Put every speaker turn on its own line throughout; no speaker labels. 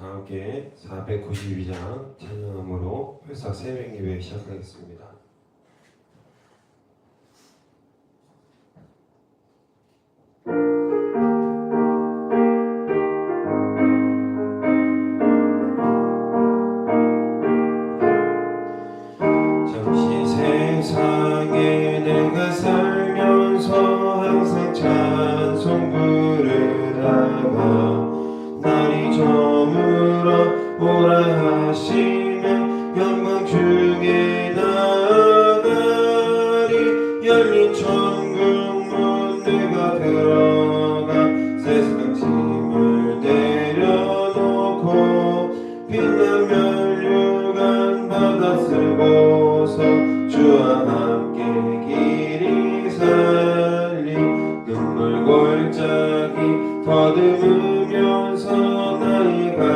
다 함께 492장 찬양함으로 회사 새벽 예배 시작하겠습니다. 잠시 세상에 내가 살면서 항상 찬송 부르다가 날이 저물어 오라 하시면 영광 중에 나가리. 열린 천국문 내가 들어가 세상 짐을 내려놓고 빛난 면류관 받아 쓰고서 주와 함께 길이 살리. 눈물 골짜기 더듬으면서 나의 갈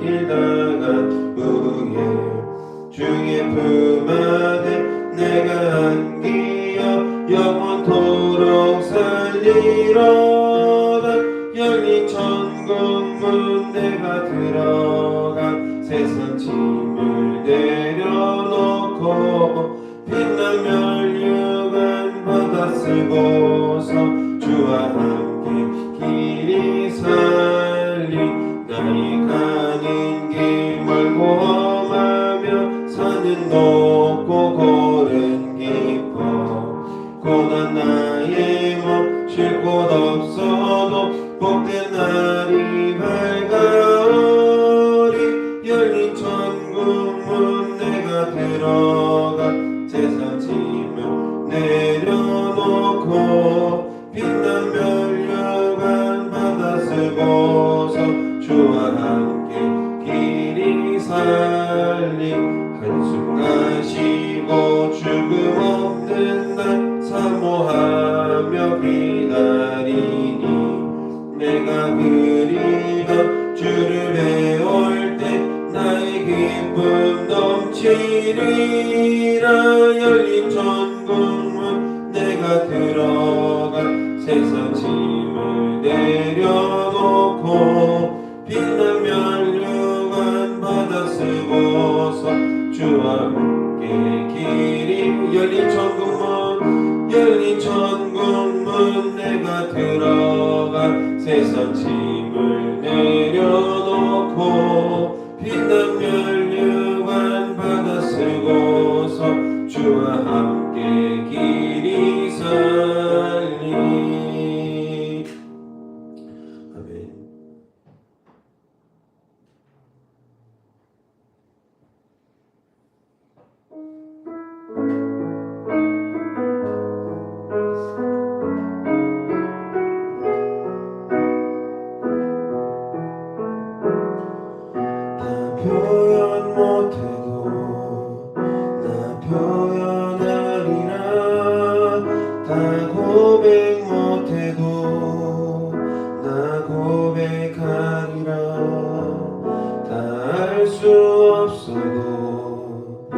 길 다간 후에 주의 품 안에 내가 안기어 영원토록 살리로다. 열린 천국문 내가 들어가 세상 짐을 내려놓고 빛난 면류관 받아 쓰고서 주와 함께 길이 살리. 나의 가는 길 멀고 험하며 산은 높고 골은 깊어 고난 나의 몸 쉴 곳 없어도 복된 날이 밝아오리. 열린 천국문 내가 들어가 세상 짐을 내려놓고 빛난 면류관 받아 쓰고서 주와 함께 길이 살리. 한숨 가시고 죽음 없는 날 사모하며 기다리니 내가 그리던 주를 배울 때 나의 기쁨 넘치리라. 열린 천국문 내가 들어가 세상 짐을 내려놓고 빛난 면류관 받아 쓰고서 주와 함께 길이. 열린 천국문 내가 들어가 세상 짐을 내려놓고 빛난 면류관 받아 쓰고서 주와 함께 길이 살리. 아멘. 표현 못해도 나 표현하리라. 다 고백 못해도 나 고백하리라. 다 알 수 없어도 나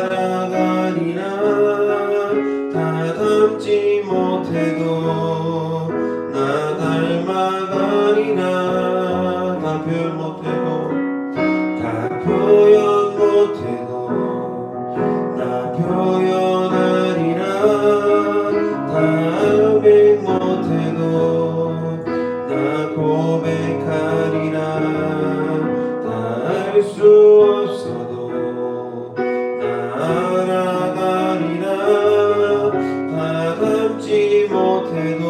알아가리라. 다 닮지 못해도 나 닮아가리라. 다 표현 못해도 표현 못해도 나 표현하리라. 다 고백 못해도 나 고백하리라. 다 알 수 없어도 나 알아가리라. 다 닮지 못해도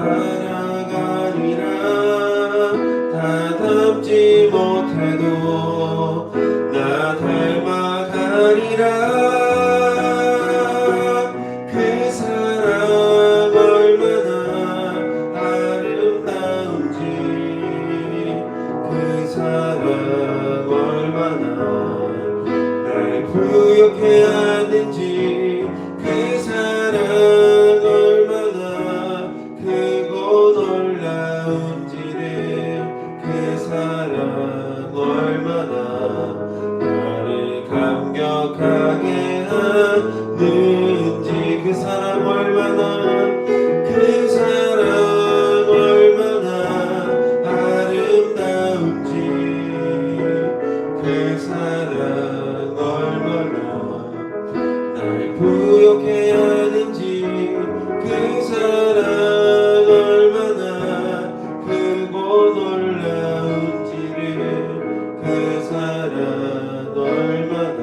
살아가리라. 다 닮지 못해도 나 닮아가리라. 그 사랑 얼마나 아름다운지, 그 사랑 얼마나 날 부욕해 하는지, 그 사랑 얼마나 크고 놀라운지를, 그 사랑 얼마나 나를 감격하게 하는지, 그 사랑 얼마나, 그 사랑 얼마나 아름다운지, 그 사랑 얼마나 날 부욕해 하는지, 그 사랑 얼마나 크고 놀라운지를, 그 사랑 얼마나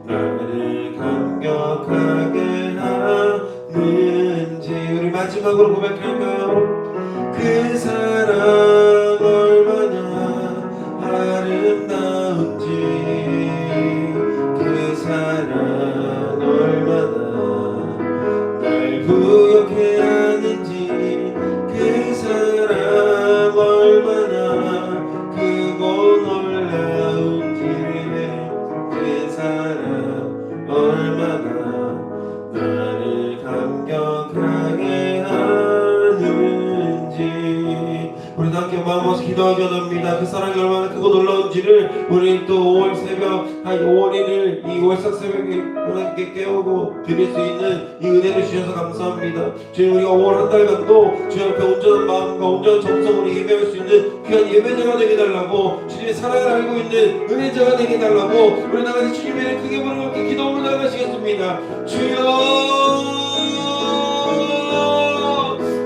나를 감격하게 하는지. 우리 마지막으로 고백할까요? 그 사랑 얼마나 아름다운지, 그 사랑 얼마나 날 부욕해 하는지, 그 사랑 얼마나 크고 놀라운지를, 그 사랑 얼마나 나를 감격하게 하는지. 우리 함께 마음으로 기도하기 원합니다. 그 사랑이 얼마나 크고 놀라운지를 우리 또 5월 새벽, 5월 1일 이 월삭 새벽에 하나님께 깨우고 드릴 수 있는 이 은혜를 주셔서 감사합니다. 주님, 우리가 5월 한 달간도 주님 앞에 온전한 마음과 온전한 정성으로 예배할 수 있는 귀한 예배자가 되게 달라고, 주님의 사랑을 알고 있는 은혜자가 되게 달라고 우리 나가서 주님의 크게 부르고 기도하며 나가시겠습니다. 주여,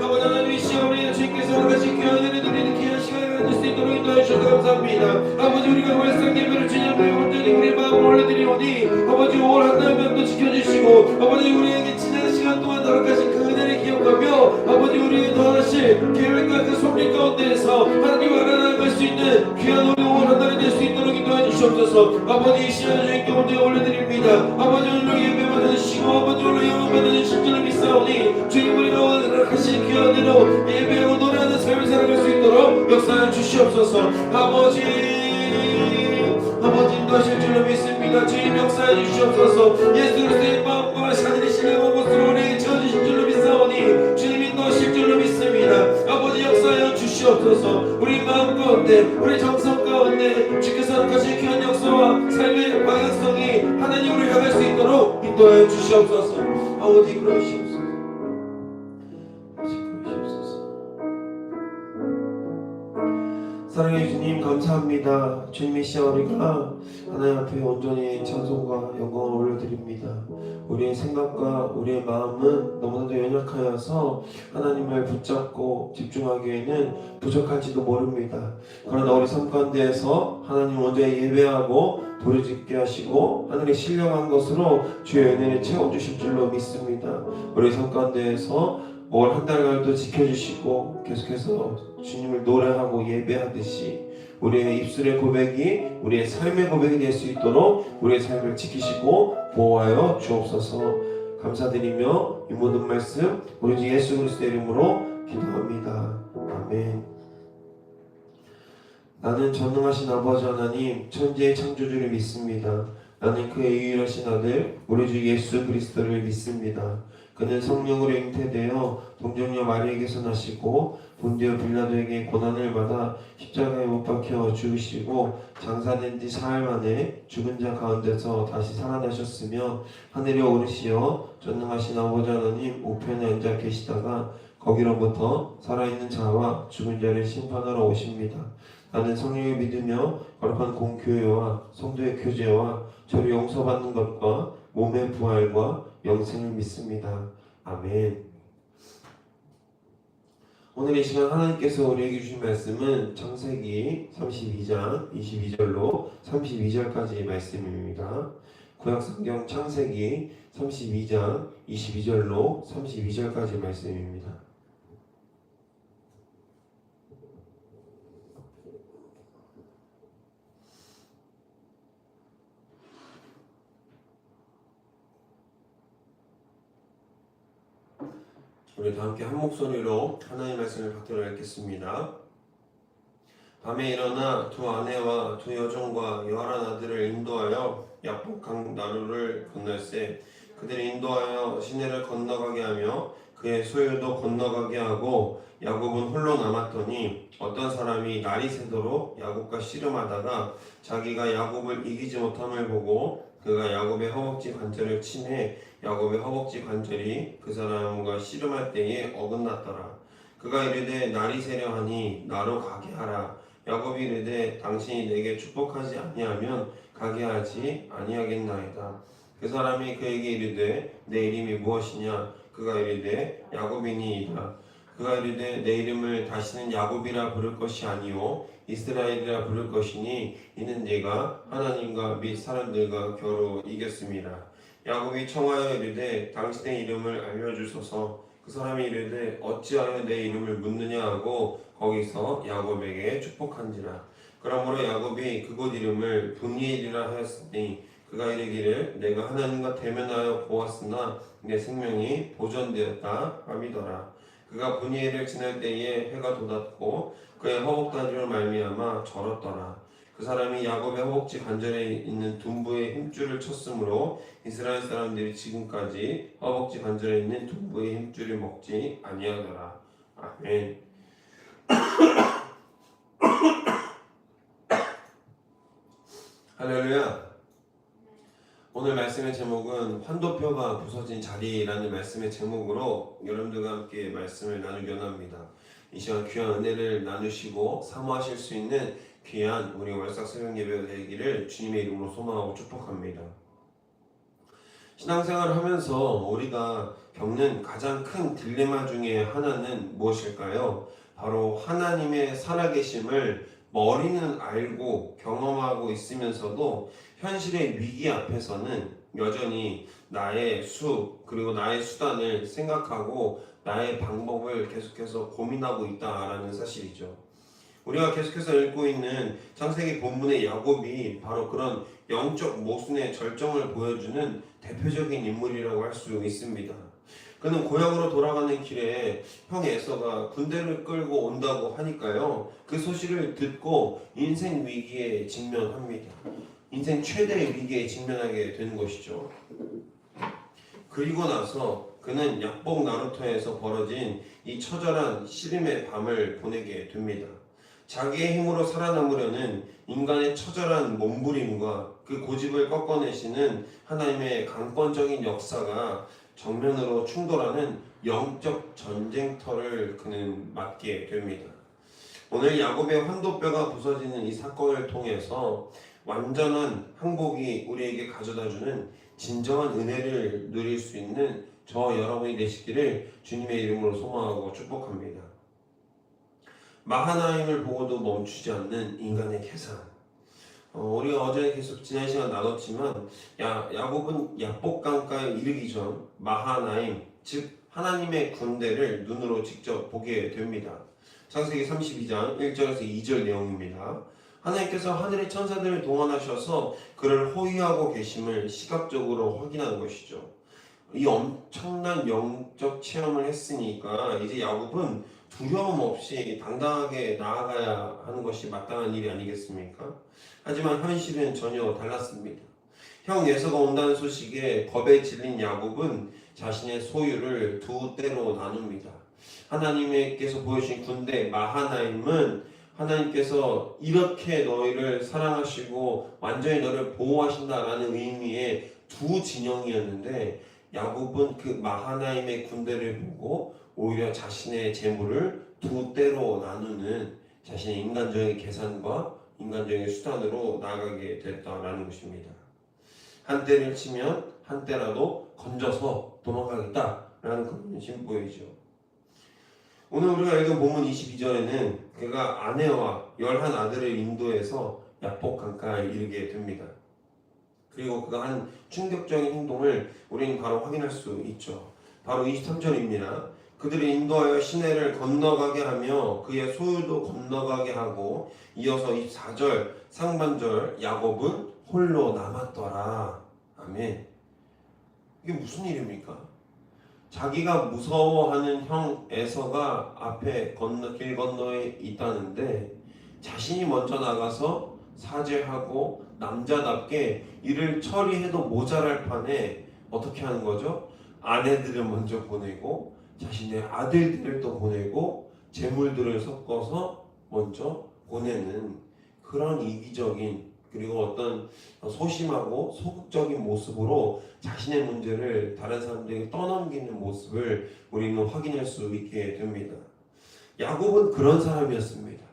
아버지 하나님, 이 시간 우리 주님께서 하나씩 귀한 은혜를 드리는 귀한 시간을 가질 수 있도록 인도해 주셔서 감사합니다. 아버지, 우리가 월삭 예배를 주님 앞에 온전히 우리의 마음을 올려드리오니 아버지 5월 한 달간도 지켜주시고, 아버지 우리에게 지난 시간 동안 허락하신 그 은혜를 기억하며 아버지 우리의 더하실 계획과 그 섭리 가운데에서 하나님 알아나갈 수 있는 귀한 우리 5월 한 달이 될 수 있도록 인도해 주시옵소서. 아버지, 이 시간 주님께 온전히 올려드립니다. 아버지, 오늘로 예배 받으시고 아버지 오늘로 영원 받으실 줄을 믿사오니 주님, 우리가 허락하신 귀한 은혜로 예배하고 노래하는 삶을 살아갈 수 있도록 역사해 주시옵소서. 아버지 인도하실 줄로 믿습니다. 주님, 역사해 주시옵소서. 예수 그리스도의 마음과 하늘의 신령한 것으로 우리에게 채워주실 줄로 믿사오니 주님 인도하실 줄로 믿습니다. 아버지, 역사하여 주시옵소서. 우리 마음 가운데, 우리 정성 가운데 주께서 허락하신 귀한 역사와 삶의 방향성이 하나님으로 향할 수 있도록 인도하여 주시옵소서. 아버지, 그러시옵소서. 사랑해 주님, 감사합니다. 주님의 시간 우리가 하나님 앞에 온전히 찬송과 영광을 올려드립니다. 우리의 생각과 우리의 마음은 너무나도 연약하여서 하나님을 붙잡고 집중하기에는 부족할지도 모릅니다. 그러나 우리 삶 가운데에서 하나님 온전히 예배하고 부르짖게 하시고 하늘의 신령한 것으로 주의 은혜를 채워주실 줄로 믿습니다. 우리 삶 가운데에서 5월 한 달간도 지켜주시고 계속해서 주님을 노래하고 예배하듯이 우리의 입술의 고백이 우리의 삶의 고백이 될 수 있도록 우리의 삶을 지키시고 보호하여 주옵소서. 감사드리며 이 모든 말씀 우리 주 예수 그리스도의 이름으로 기도합니다. 아멘. 나는 전능하신 아버지 하나님, 천지의 창조주를 믿습니다. 나는 그의 유일하신 아들 우리 주 예수 그리스도를 믿습니다. 그는 성령으로 잉태되어 동정녀 마리에게서 나시고 본디오 빌라도에게 고난을 받아 십자가에 못 박혀 죽으시고 장사된 지 사흘 만에 죽은 자 가운데서 다시 살아나셨으며 하늘에 오르시어 전능하신 아버지 하나님 우편에 앉아 계시다가 거기로부터 살아있는 자와 죽은 자를 심판하러 오십니다. 나는 성령을 믿으며 거룩한 공교회와 성도의 교제와 저를 용서받는 것과 몸의 부활과 영생을 믿습니다. 아멘. 오늘 이 시간 하나님께서 우리에게 주신 말씀은 창세기 32장 22절로 32절까지의 말씀입니다. 구약성경 창세기 32장 22절로 32절까지의 말씀입니다. 우리 다 함께 한 목소리로 하나님의 말씀을 받들어 읽겠습니다. 밤에 일어나 두 아내와 두 여종과 11아들을 인도하여 야복강 나루를 건널세 그들이 인도하여 시내를 건너가게 하며 그의 소유도 건너가게 하고 야곱은 홀로 남았더니 어떤 사람이 날이 새도록 야곱과 씨름하다가 자기가 야곱을 이기지 못함을 보고 그가 야곱의 허벅지 관절을 치매 야곱의 허벅지 관절이 그 사람과 씨름할 때에 어긋났더라. 그가 이르되 날이 새려 하니 나로 가게 하라. 야곱이 이르되 당신이 내게 축복하지 아니하면 가게 하지 아니하겠나이다. 그 사람이 그에게 이르되 내 이름이 무엇이냐? 그가 이르되 야곱이니이다. 그가 이르되 내 이름을 다시는 야곱이라 부를 것이 아니요 이스라엘이라 부를 것이니 이는 네가 하나님과 및 사람들과 겨루 이겼습니다. 야곱이 청하여 이르되 당신의 이름을 알려주소서. 그 사람이 이르되 어찌하여 내 이름을 묻느냐 하고 거기서 야곱에게 축복한지라. 그러므로 야곱이 그곳 이름을 분이엘이라 하였으니 그가 이르기를 내가 하나님과 대면하여 보았으나 내 생명이 보존되었다 함이더라. 그가 분이엘을 지날 때에 해가 돋았고 그의 허벅다리로 말미암아 절었더라. 그 사람이 야곱의 허벅지 관절에 있는 둔부의 힘줄을 쳤으므로 이스라엘 사람들이 지금까지 허벅지 관절에 있는 둔부의 힘줄을 먹지 아니하더라. 아멘. 할렐루야. 오늘 말씀의 제목은 환도표가 부서진 자리라는 말씀의 제목으로 여러분들과 함께 말씀을 나누기 원합니다. 이 시간 귀한 은혜를 나누시고 사모하실 수 있는 귀한 우리 월삭 새벽 예배가 되기를 주님의 이름으로 소망하고 축복합니다. 신앙생활을 하면서 우리가 겪는 가장 큰 딜레마 중에 하나는 무엇일까요? 바로 하나님의 살아계심을 머리는 알고 경험하고 있으면서도 현실의 위기 앞에서는 여전히 나의 그리고 나의 수단을 생각하고 나의 방법을 계속해서 고민하고 있다라는 사실이죠. 우리가 계속해서 읽고 있는 창세기 본문의 야곱이 바로 그런 영적 모순의 절정을 보여주는 대표적인 인물이라고 할 수 있습니다. 그는 고향으로 돌아가는 길에 형 에서가 군대를 끌고 온다고 하니까요. 그 소식을 듣고 인생 위기에 직면합니다. 인생 최대의 위기에 직면하게 되는 것이죠. 그리고 나서 그는 야복 나루터에서 벌어진 이 처절한 씨름의 밤을 보내게 됩니다. 자기의 힘으로 살아남으려는 인간의 처절한 몸부림과 그 고집을 꺾어내시는 하나님의 강권적인 역사가 정면으로 충돌하는 영적 전쟁터를 그는 맞게 됩니다. 오늘 야곱의 환도뼈가 부서지는 이 사건을 통해서 완전한 항복이 우리에게 가져다주는 진정한 은혜를 누릴 수 있는 저 여러분이 되시기를 주님의 이름으로 소망하고 축복합니다. 마하나임을 보고도 멈추지 않는 인간의 계산. 우리가 어제 계속 지난 시간 나눴지만 야곱은 야복강가에 이르기 전 마하나임, 즉 하나님의 군대를 눈으로 직접 보게 됩니다. 창세기 32장 1절에서 2절 내용입니다. 하나님께서 하늘의 천사들을 동원하셔서 그를 호위하고 계심을 시각적으로 확인하는 것이죠. 이 엄청난 영적 체험을 했으니까 이제 야곱은 두려움 없이 당당하게 나아가야 하는 것이 마땅한 일이 아니겠습니까? 하지만 현실은 전혀 달랐습니다. 형 에서가 온다는 소식에 겁에 질린 야곱은 자신의 소유를 두 떼로 나눕니다. 하나님께서 보여주신 군대 마하나임은 하나님께서 이렇게 너희를 사랑하시고 완전히 너를 보호하신다라는 의미의 두 진영이었는데 야곱은 그 마하나임의 군대를 보고 오히려 자신의 재물을 두 떼로 나누는 자신의 인간적인 계산과 인간적인 수단으로 나아가게 됐다라는 것입니다. 한 떼를 치면 한 떼라도 건져서 도망가겠다라는 그런 심보이죠. 오늘 우리가 읽은 본문 22절에는 그가 아내와 11아들을 인도해서 야복 강가에 이르게 됩니다. 그리고 그가 한 충격적인 행동을 우리는 바로 확인할 수 있죠. 바로 23절입니다. 그들이 인도하여 시내를 건너가게 하며 그의 소유도 건너가게 하고 이어서 24절 상반절 야곱은 홀로 남았더라. 아멘. 이게 무슨 일입니까? 자기가 무서워하는 형 에서가 앞에 길 건너에 있다는데 자신이 먼저 나가서 사죄하고 남자답게 일을 처리해도 모자랄 판에 어떻게 하는 거죠? 아내들을 먼저 보내고 자신의 아들들을 또 보내고 재물들을 섞어서 먼저 보내는 그런 이기적인 그리고 어떤 소심하고 소극적인 모습으로 자신의 문제를 다른 사람들에게 떠넘기는 모습을 우리는 확인할 수 있게 됩니다. 야곱은 그런 사람이었습니다.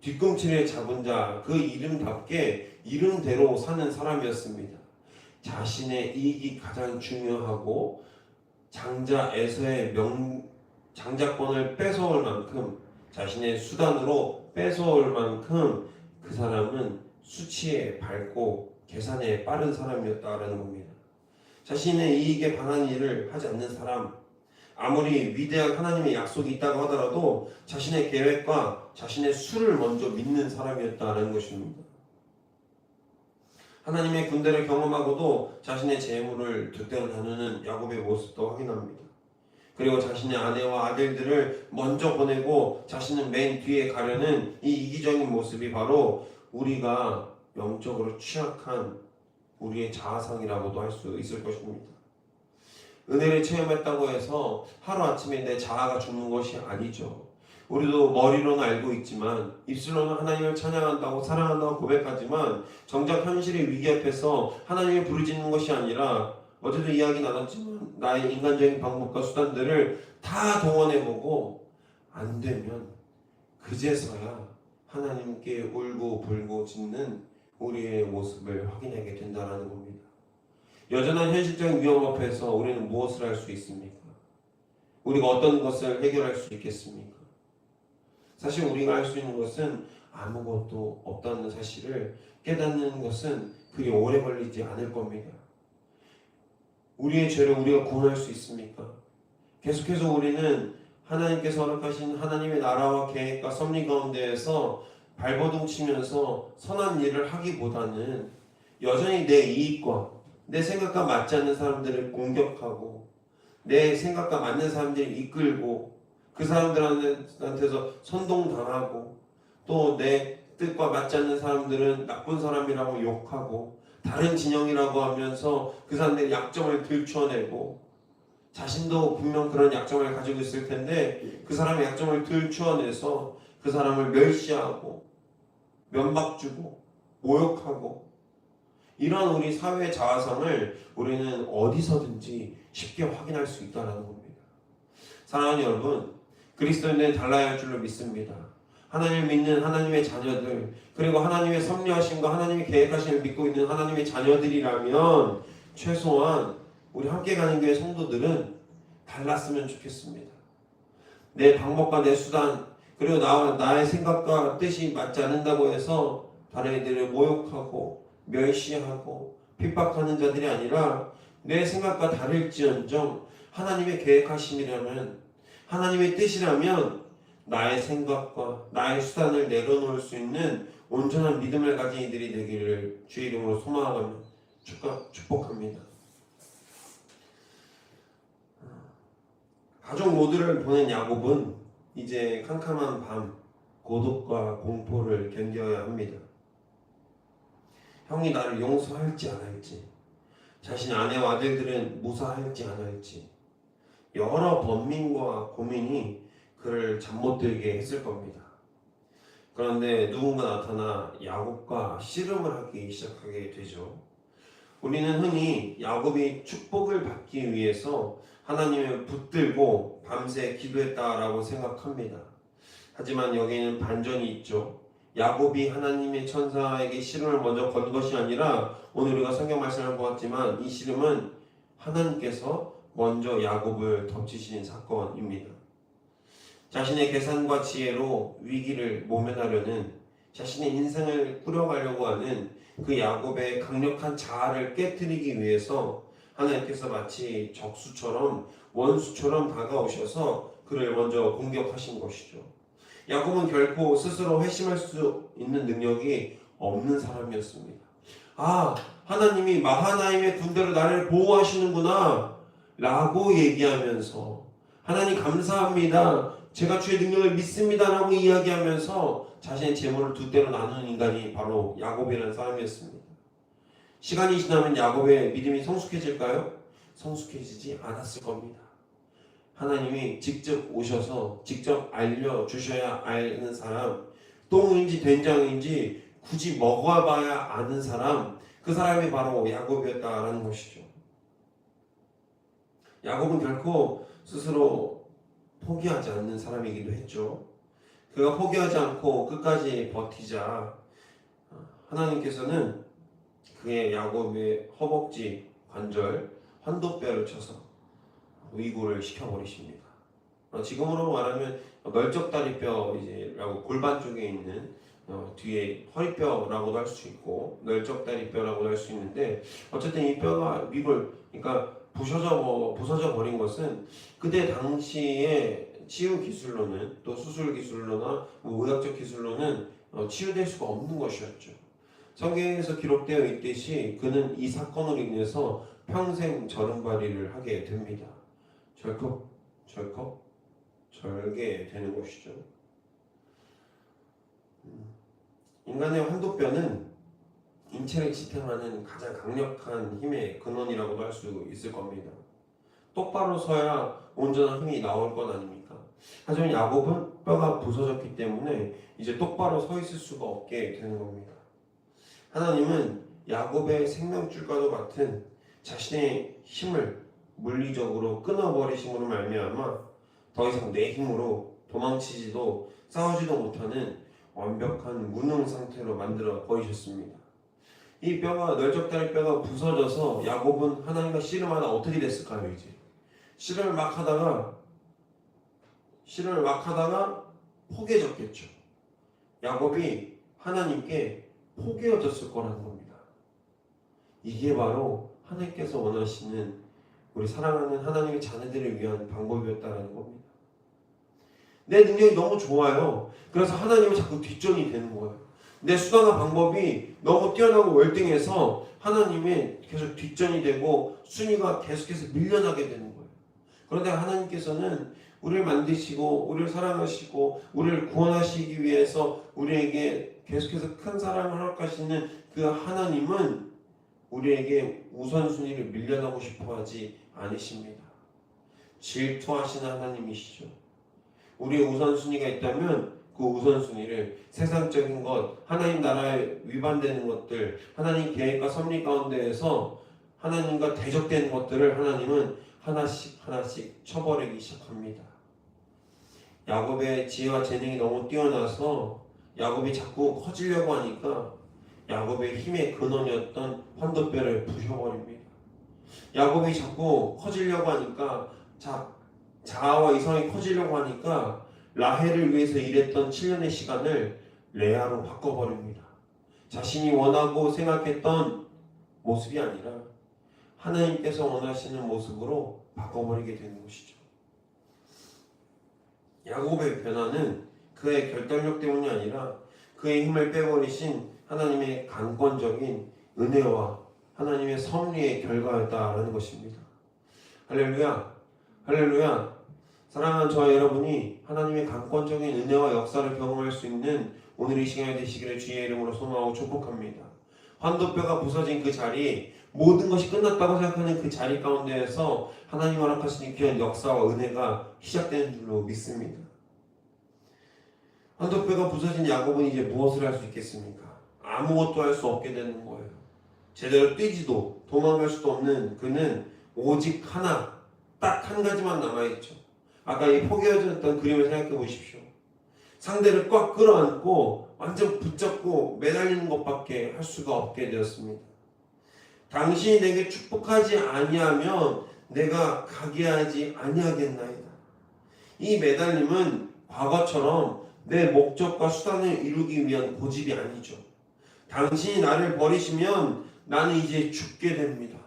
뒤꿈치를 잡은 자, 그 이름답게 이름대로 사는 사람이었습니다. 자신의 이익이 가장 중요하고 장자 에서의 장자권을 뺏어올 만큼 자신의 수단으로 뺏어올 만큼 그 사람은 수치에 밝고 계산에 빠른 사람이었다라는 겁니다. 자신의 이익에 반한 일을 하지 않는 사람, 아무리 위대한 하나님의 약속이 있다고 하더라도 자신의 계획과 자신의 수를 먼저 믿는 사람이었다는 것입니다. 하나님의 군대를 경험하고도 자신의 재물을 득대로 나누는 야곱의 모습도 확인합니다. 그리고 자신의 아내와 아들들을 먼저 보내고 자신은 맨 뒤에 가려는 이 이기적인 모습이 바로 우리가 영적으로 취약한 우리의 자아상이라고도 할 수 있을 것입니다. 은혜를 체험했다고 해서 하루아침에 내 자아가 죽는 것이 아니죠. 우리도 머리로는 알고 있지만 입술로는 하나님을 찬양한다고 사랑한다고 고백하지만 정작 현실의 위기 앞에서 하나님을 부르짖는 것이 아니라 어제도 이야기 나눴지만 나의 인간적인 방법과 수단들을 다 동원해보고 안 되면 그제서야 하나님께 울고 불고 짖는 우리의 모습을 확인하게 된다는 겁니다. 여전한 현실적인 위험 앞에서 우리는 무엇을 할 수 있습니까? 우리가 어떤 것을 해결할 수 있겠습니까? 사실 우리가 할 수 있는 것은 아무것도 없다는 사실을 깨닫는 것은 그리 오래 걸리지 않을 겁니다. 우리의 죄를 우리가 구원할 수 있습니까? 계속해서 우리는 하나님께서 허락하신 하나님의 나라와 계획과 섭리 가운데에서 발버둥 치면서 선한 일을 하기보다는 여전히 내 이익과 내 생각과 맞지 않는 사람들을 공격하고 내 생각과 맞는 사람들을 이끌고 그 사람들한테서 선동당하고 또 내 뜻과 맞지 않는 사람들은 나쁜 사람이라고 욕하고 다른 진영이라고 하면서 그 사람들의 약점을 들추어내고 자신도 분명 그런 약점을 가지고 있을 텐데 그 사람의 약점을 들추어내서 그 사람을 멸시하고 면박주고 모욕하고 이런 우리 사회의 자아상을 우리는 어디서든지 쉽게 확인할 수 있다는 겁니다. 사랑하는 여러분, 그리스도인들은 달라야 할 줄로 믿습니다. 하나님을 믿는 하나님의 자녀들, 그리고 하나님의 섭리하심과 하나님의 계획하심을 믿고 있는 하나님의 자녀들이라면 최소한 우리 함께 가는 교회 성도들은 달랐으면 좋겠습니다. 내 방법과 내 수단, 그리고 나의 생각과 뜻이 맞지 않는다고 해서 다른 이들을 모욕하고 멸시하고 핍박하는 자들이 아니라 내 생각과 다를지언정 하나님의 계획하심이라면 하나님의 뜻이라면 나의 생각과 나의 수단을 내려놓을 수 있는 온전한 믿음을 가진 이들이 되기를 주의 이름으로 소망하며 축복합니다. 가족 모두를 보낸 야곱은 이제 캄캄한 밤 고독과 공포를 견뎌야 합니다. 형이 나를 용서할지 안 할지, 자신의 아내와 아들들은 무사할지 안 할지 여러 번민과 고민이 그를 잠 못 들게 했을 겁니다. 그런데 누군가 나타나 야곱과 씨름을 하기 시작하게 되죠. 우리는 흔히 야곱이 축복을 받기 위해서 하나님을 붙들고 밤새 기도했다라고 생각합니다. 하지만 여기에는 반전이 있죠. 야곱이 하나님의 천사에게 씨름을 먼저 건 것이 아니라 오늘 우리가 성경 말씀을 보았지만 이 씨름은 하나님께서 먼저 야곱을 덮치신 사건입니다. 자신의 계산과 지혜로 위기를 모면하려는 자신의 인생을 꾸려가려고 하는 그 야곱의 강력한 자아를 깨뜨리기 위해서 하나님께서 마치 적수처럼 원수처럼 다가오셔서 그를 먼저 공격하신 것이죠. 야곱은 결코 스스로 회심할 수 있는 능력이 없는 사람이었습니다. 하나님이 마하나임의 군대로 나를 보호하시는구나 라고 얘기하면서 하나님 감사합니다. 제가 주의 능력을 믿습니다. 라고 이야기하면서 자신의 재물을 두 대로 나누는 인간이 바로 야곱이라는 사람이었습니다. 시간이 지나면 야곱의 믿음이 성숙해질까요? 성숙해지지 않았을 겁니다. 하나님이 직접 오셔서 직접 알려주셔야 아는 사람, 똥인지 된장인지 굳이 먹어봐야 아는 사람, 그 사람이 바로 야곱이었다라는 것이죠. 야곱은 결코 스스로 포기하지 않는 사람이기도 했죠. 그가 포기하지 않고 끝까지 버티자 하나님께서는 그의 야곱의 허벅지 관절 환도뼈를 쳐서 위구를 시켜버리십니다. 지금으로 말하면 널쩍다리뼈 이제라고 골반 쪽에 있는 뒤에 허리뼈라고도 할 수 있고 널쩍다리뼈라고도 할 수 있는데 어쨌든 이 뼈가 그러니까 부서져 버린 것은 그때 당시에 치유 기술로는 또 수술 기술로나 의학적 기술로는 치유될 수가 없는 것이었죠. 성경에서 기록되어 있듯이 그는 이 사건으로 인해서 평생 절음발이를 하게 됩니다. 절컥 절게 되는 것이죠. 인간의 환도뼈는 인체를 지탱하는 가장 강력한 힘의 근원이라고도 할 수 있을 겁니다. 똑바로 서야 온전한 힘이 나올 것 아닙니까? 하지만 야곱은 뼈가 부서졌기 때문에 이제 똑바로 서 있을 수가 없게 되는 겁니다. 하나님은 야곱의 생명줄과도 같은 자신의 힘을 물리적으로 끊어버리심으로 말미암아 더 이상 내 힘으로 도망치지도 싸우지도 못하는 완벽한 무능 상태로 만들어 버리셨습니다. 이 뼈가 널쩍다리 뼈가 부서져서 야곱은 하나님과 씨름하다 어떻게 됐을까요? 이제 씨름을 막 하다가 포개졌겠죠. 야곱이 하나님께 포개어졌을 거라는 겁니다. 이게 바로 하나님께서 원하시는 우리 사랑하는 하나님의 자녀들을 위한 방법이었다라는 겁니다. 내 능력이 너무 좋아요. 그래서 하나님은 자꾸 뒷전이 되는 거예요. 내 수단과 방법이 너무 뛰어나고 월등해서 하나님의 계속 뒷전이 되고 순위가 계속해서 밀려나게 되는 거예요. 그런데 하나님께서는 우리를 만드시고 우리를 사랑하시고 우리를 구원하시기 위해서 우리에게 계속해서 큰 사랑을 허락하시는 그 하나님은 우리에게 우선순위를 밀려나고 싶어하지 않으십니다. 질투하시는 하나님이시죠. 우리의 우선순위가 있다면 그 우선순위를 세상적인 것, 하나님 나라에 위반되는 것들, 하나님 계획과 섭리 가운데에서 하나님과 대적되는 것들을 하나님은 하나씩 쳐버리기 시작합니다. 야곱의 지혜와 재능이 너무 뛰어나서 야곱이 자꾸 커지려고 하니까 야곱의 힘의 근원이었던 환도뼈를 부셔버립니다. 야곱이 자꾸 커지려고 하니까 자아와 이성이 커지려고 하니까 라헬을 위해서 일했던 7년의 시간을 레아로 바꿔버립니다. 자신이 원하고 생각했던 모습이 아니라 하나님께서 원하시는 모습으로 바꿔버리게 되는 것이죠. 야곱의 변화는 그의 결단력 때문이 아니라 그의 힘을 빼버리신 하나님의 강권적인 은혜와 하나님의 섭리의 결과였다라는 것입니다. 할렐루야, 할렐루야. 사랑하는 저와 여러분이 하나님의 강권적인 은혜와 역사를 경험할 수 있는 오늘 이 시간이 되시기를 주의 이름으로 소망하고 축복합니다. 환도뼈가 부서진 그 자리, 모든 것이 끝났다고 생각하는 그 자리 가운데에서 하나님 허락하시는 귀한 역사와 은혜가 시작되는 줄로 믿습니다. 환도뼈가 부서진 야곱은 이제 무엇을 할 수 있겠습니까? 아무것도 할 수 없게 되는 거예요. 제대로 뛰지도 도망갈 수도 없는 그는 오직 하나, 딱 한 가지만 남아있죠. 아까 이 포개어졌던 그림을 생각해 보십시오. 상대를 꽉 끌어안고 완전 붙잡고 매달리는 것밖에 할 수가 없게 되었습니다. 당신이 내게 축복하지 아니하면 내가 가게 하지 아니하겠나이다. 이 매달림은 과거처럼 내 목적과 수단을 이루기 위한 고집이 아니죠. 당신이 나를 버리시면 나는 이제 죽게 됩니다.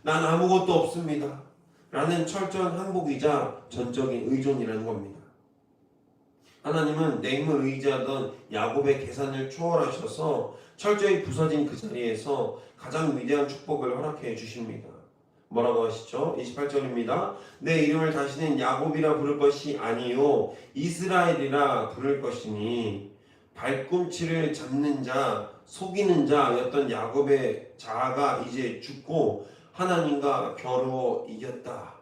난 아무것도 없습니다. 라는 철저한 항복이자 전적인 의존이라는 겁니다. 하나님은 내 힘을 의지하던 야곱의 계산을 초월하셔서 철저히 부서진 그 자리에서 가장 위대한 축복을 허락해 주십니다. 뭐라고 하시죠? 28절입니다. 내 이름을 다시는 야곱이라 부를 것이 아니요 이스라엘이라 부를 것이니 발꿈치를 잡는 자 속이는 자였던 야곱의 자아가 이제 죽고 하나님과 겨루어 이겼다.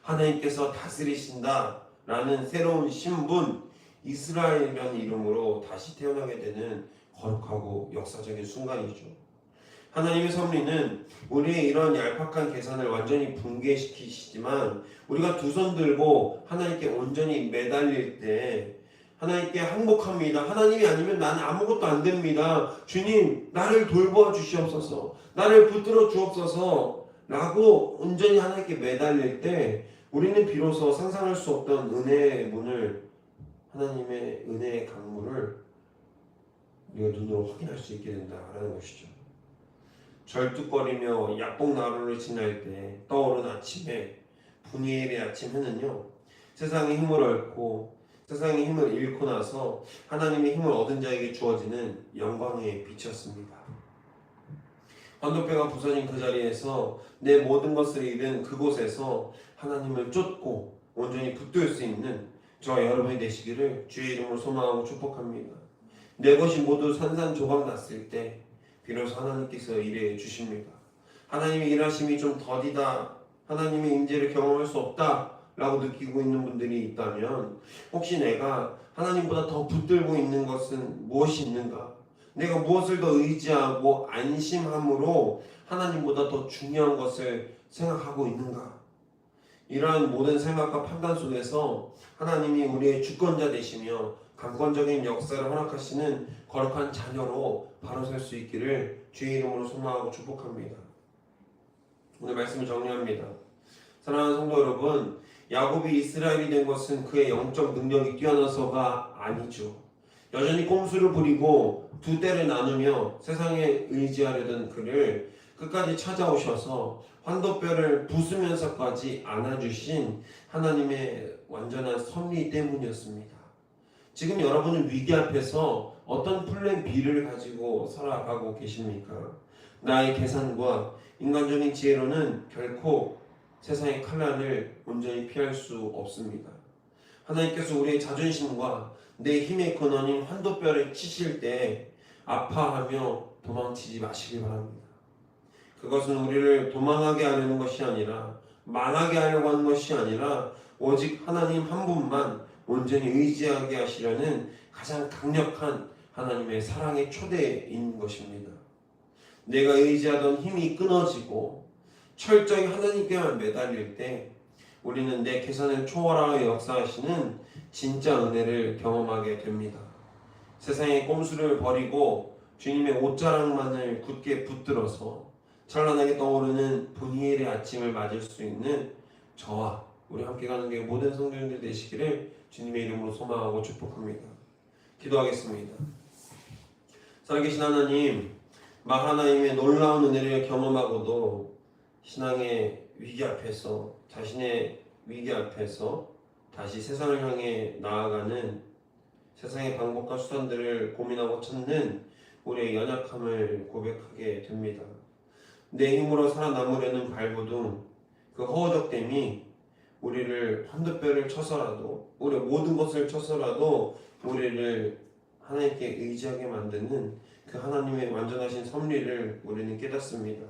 하나님께서 다스리신다 라는 새로운 신분 이스라엘이라는 이름으로 다시 태어나게 되는 거룩하고 역사적인 순간이죠. 하나님의 섭리는 우리의 이런 얄팍한 계산을 완전히 붕괴시키시지만 우리가 두 손 들고 하나님께 온전히 매달릴 때 하나님께 항복합니다. 하나님이 아니면 나는 아무것도 안 됩니다. 주님 나를 돌보아 주시옵소서. 나를 붙들어 주옵소서 라고 온전히 하나님께 매달릴 때 우리는 비로소 상상할 수 없던 은혜의 문을 하나님의 은혜의 강물을 우리가 눈으로 확인할 수 있게 된다라는 것이죠. 절뚝거리며 약복나루를 지날 때 떠오른 아침에 분이엘의 아침 해는요 세상의 힘을 얻고 세상의 힘을 잃고 나서 하나님의 힘을 얻은 자에게 주어지는 영광의 빛이었습니다. 환도뼈가 부서진 그 자리에서 내 모든 것을 잃은 그곳에서 하나님을 쫓고 온전히 붙들 수 있는 저와 여러분이 되시기를 주의 이름으로 소망하고 축복합니다. 내 것이 모두 산산조각 났을 때 비로소 하나님께서 일해 주십니다. 하나님의 일하심이 좀 더디다, 하나님의 임재를 경험할 수 없다 라고 느끼고 있는 분들이 있다면 혹시 내가 하나님보다 더 붙들고 있는 것은 무엇이 있는가? 내가 무엇을 더 의지하고 안심함으로 하나님보다 더 중요한 것을 생각하고 있는가? 이러한 모든 생각과 판단 속에서 하나님이 우리의 주권자 되시며 강권적인 역사를 허락하시는 거룩한 자녀로 바로 설 수 있기를 주의 이름으로 소망하고 축복합니다. 오늘 말씀을 정리합니다. 사랑하는 성도 여러분, 야곱이 이스라엘이 된 것은 그의 영적 능력이 뛰어나서가 아니죠. 여전히 꼼수를 부리고 두 때를 나누며 세상에 의지하려던 그를 끝까지 찾아오셔서 환도뼈를 부수면서까지 안아주신 하나님의 완전한 섭리 때문이었습니다. 지금 여러분은 위기 앞에서 어떤 플랜 B를 가지고 살아가고 계십니까? 나의 계산과 인간적인 지혜로는 결코 세상의 칼날을 온전히 피할 수 없습니다. 하나님께서 우리의 자존심과 내 힘의 근원인 환도뼈를 치실 때 아파하며 도망치지 마시기 바랍니다. 그것은 우리를 도망하게 하려는 것이 아니라 망하게 하려고 하는 것이 아니라 오직 하나님 한 분만 온전히 의지하게 하시려는 가장 강력한 하나님의 사랑의 초대인 것입니다. 내가 의지하던 힘이 끊어지고 철저히 하나님께만 매달릴 때 우리는 내 계산을 초월하여 역사하시는 진짜 은혜를 경험하게 됩니다. 세상의 꼼수를 버리고 주님의 옷자락만을 굳게 붙들어서 찬란하게 떠오르는 분이엘의 아침을 맞을 수 있는 저와 우리 함께 가는 게 모든 성도님들 되시기를 주님의 이름으로 소망하고 축복합니다. 기도하겠습니다. 살아계신 하나님, 하나님의 놀라운 은혜를 경험하고도 신앙의 위기 앞에서 자신의 위기 앞에서 다시 세상을 향해 나아가는 세상의 방법과 수단들을 고민하고 찾는 우리의 연약함을 고백하게 됩니다. 내 힘으로 살아남으려는 발버둥, 그 허우적됨이 우리를 환도뼈를 쳐서라도 우리의 모든 것을 쳐서라도 우리를 하나님께 의지하게 만드는 그 하나님의 완전하신 섭리를 우리는 깨닫습니다.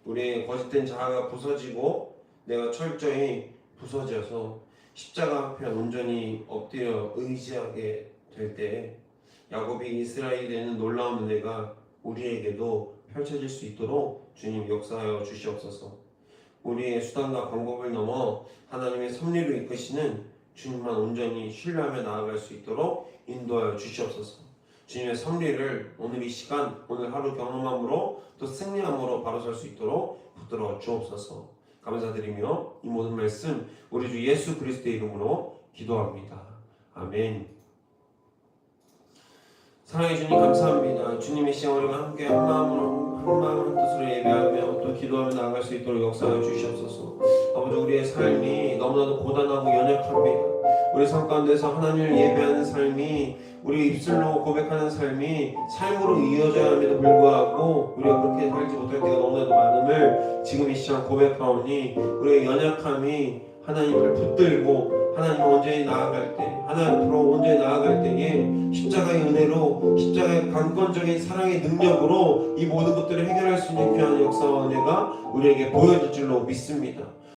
우리의 거짓된 자아가 부서지고 내가 철저히 부서져서 십자가 앞에 온전히 엎드려 의지하게 될 때 야곱이 이스라엘이 되는 놀라운 은혜가 우리에게도 펼쳐질 수 있도록 주님 역사하여 주시옵소서. 우리의 수단과 방법을 넘어 하나님의 섭리로 이끄시는 주님만 온전히 신뢰하며 나아갈 수 있도록 인도하여 주시옵소서. 주님의 섭리를 오늘 이 시간 오늘 하루 경험함으로 또 승리함으로 바로 설 수 있도록 붙들어 주옵소서. 감사드리며 이 모든 말씀 우리 주 예수 그리스도의 이름으로 기도합니다. 아멘. 사랑해 주님 감사합니다. 주님의 시간 우리가 함께 한 마음 한 뜻으로 예배하며 또 기도하며 나아갈 수 있도록 역사하여 주시옵소서. 아버지 우리의 삶이 너무나도 고단하고 연약합니다. 우리 삶 가운데서 하나님을 예배하는 삶이 우리 입술로 고백하는 삶이 삶으로 이어져야 함에도 불구하고 우리가 그렇게 살지 못할 때가 너무나도 많음을 지금 이 시간 고백하오니 우리의 연약함이 하나님을 붙들고 하나님 온전히 나아갈 때 하나님 앞으로 온전히 나아갈 때에 십자가의 은혜로 십자가의 강권적인 사랑의 능력으로 이 모든 것들을 해결할 수 있는 귀한 역사와 은혜가 우리에게 보여질 줄로 믿습니다.